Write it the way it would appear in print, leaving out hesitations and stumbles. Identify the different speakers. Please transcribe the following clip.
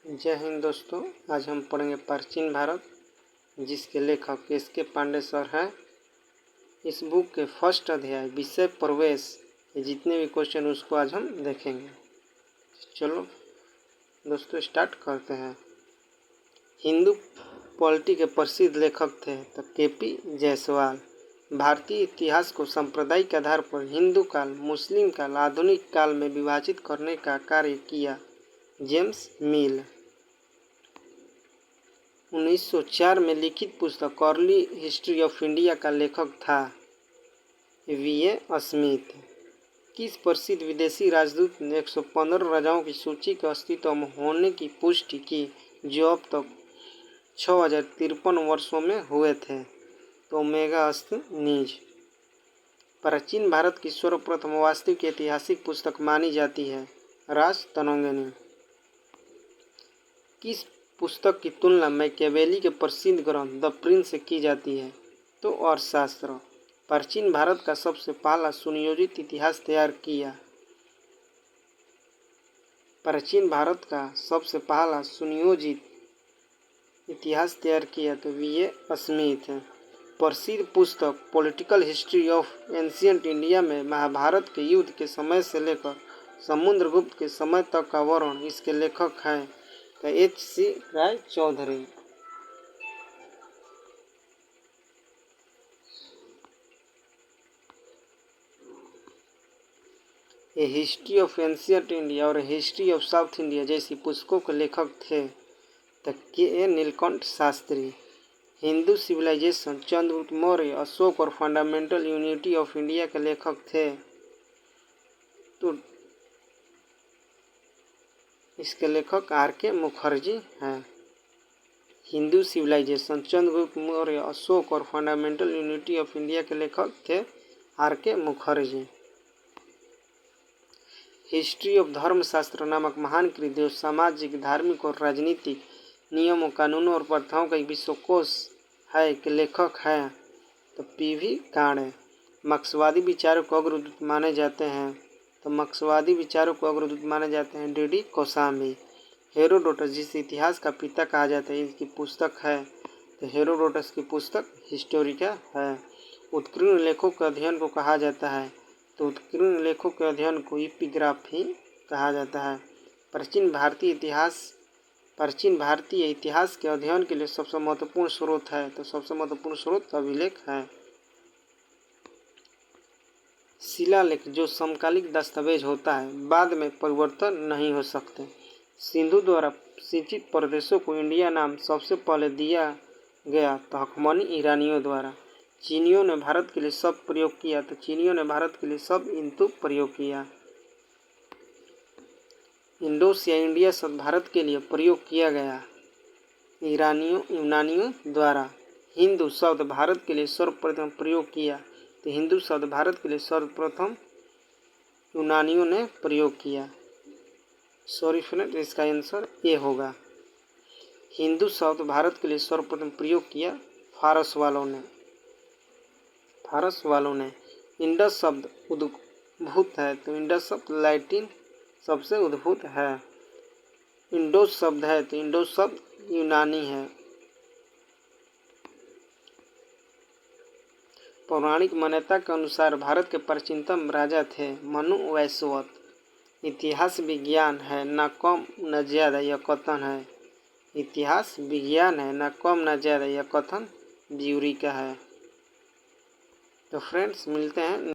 Speaker 1: जय हिंद दोस्तों। आज हम पढ़ेंगे प्राचीन भारत, जिसके लेखक एस.के. पांडे सर हैं। इस बुक के फर्स्ट अध्याय विषय प्रवेश के जितने भी क्वेश्चन उसको आज हम देखेंगे। चलो दोस्तों स्टार्ट करते हैं। हिंदू पॉलिटी के प्रसिद्ध लेखक थे तो के.पी. जायसवाल। भारतीय इतिहास को सांप्रदायिक आधार पर हिंदू काल, मुस्लिम काल, आधुनिक काल में विभाजित करने का कार्य किया जेम्स मिल। 1904 में लिखित पुस्तक अर्ली हिस्ट्री ऑफ इंडिया का लेखक था वी.ए. स्मिथ। किस प्रसिद्ध विदेशी राजदूत ने 115 राजाओं की सूची के अस्तित्व में होने की पुष्टि की, जो अब तक 6053 वर्षों में हुए थे? तो मेगास्थनीज। प्राचीन भारत की सर्वप्रथम वास्तविक ऐतिहासिक पुस्तक मानी जाती है राजतरंगिणी। किस पुस्तक की तुलना मैकियावेली के प्रसिद्ध ग्रंथ द प्रिंस से की जाती है? तो अर्थशास्त्र। प्राचीन भारत का सबसे पहला सुनियोजित इतिहास तैयार किया। प्राचीन भारत का सबसे पहला सुनियोजित इतिहास तैयार किया तो वी.ए. स्मिथ। प्रसिद्ध पुस्तक political history of ancient India में महाभारत के युद्ध के समय से लेकर समुद्रगुप्त के समय तक का वर्णन इसके लेखक हैं तो H.C. Ray Chaudhuri. A history of ancient India और हिस्ट्री ऑफ साउथ इंडिया जैसी पुस्तकों के लेखक थे तो के.ए. नीलकंठ शास्त्री। हिंदू सिविलाइजेशन चंद्रगुप्त मौर्य, अशोक और फंडामेंटल यूनिटी ऑफ इंडिया के लेखक थे तो इसके लेखक आर.के. मुखर्जी हैं। हिंदू सिविलाइजेशन चंद्रगुप्त मौर्य, अशोक और फंडामेंटल यूनिटी ऑफ इंडिया के लेखक थे आर.के. मुखर्जी। हिस्ट्री ऑफ धर्मशास्त्र नामक महान कृति जो सामाजिक, धार्मिक और राजनीतिक नियमों, कानूनों और प्रथाओं का एक विश्वकोश है के लेखक हैं तो पी.वी. काणे। मार्क्सवादी विचारों को अग्रदूत माने जाते हैं तो मार्क्सवादी विचारों को अग्रदूत माने जाते हैं डी.डी. कोशाम्बी। हेरोडोटस जिसे इतिहास का पिता कहा जाता है, इसकी पुस्तक है तो हेरोडोटस की पुस्तक हिस्टोरिका है। उत्कीर्ण लेखों के अध्ययन को कहा जाता है तो उत्कीर्ण लेखों के अध्ययन को एपिग्राफी कहा जाता है। प्राचीन भारतीय इतिहास के अध्ययन के लिए सबसे महत्वपूर्ण स्रोत है तो सबसे महत्वपूर्ण स्रोत अभिलेख है। शिलालेख जो समकालिक दस्तावेज होता है, बाद में परिवर्तन नहीं हो सकते। सिंधु द्वारा सिंचित प्रदेशों को इंडिया नाम सबसे पहले दिया गया तो हकमनी ईरानियों द्वारा। चीनियों ने भारत के लिए शब्द प्रयोग किया तो चीनियों ने भारत के लिए शब्द इंतु प्रयोग किया। इंडोस या इंडिया शब्द भारत के लिए प्रयोग किया गया यूनानियों द्वारा। हिंदू शब्द भारत के लिए सर्वप्रथम प्रयोग किया तो हिंदू शब्द भारत के लिए सर्वप्रथम यूनानियों ने प्रयोग किया। सॉरी फ्रेंड, इसका आंसर ए होगा। हिंदू शब्द भारत के लिए सर्वप्रथम प्रयोग किया फारस वालों ने। इंडस शब्द उद्भूत है तो इंडस शब्द लैटिन सबसे उद्भूत है। इंडोस शब्द है तो इंडोस शब्द यूनानी है। पौराणिक मान्यता के अनुसार भारत के प्राचीनतम राजा थे मनु वैवस्वत। इतिहास विज्ञान है न कम न ज़्यादा यह कथन है। इतिहास विज्ञान है न कम न ज़्यादा यह कथन ब्यूरी का है। तो फ्रेंड्स मिलते हैं।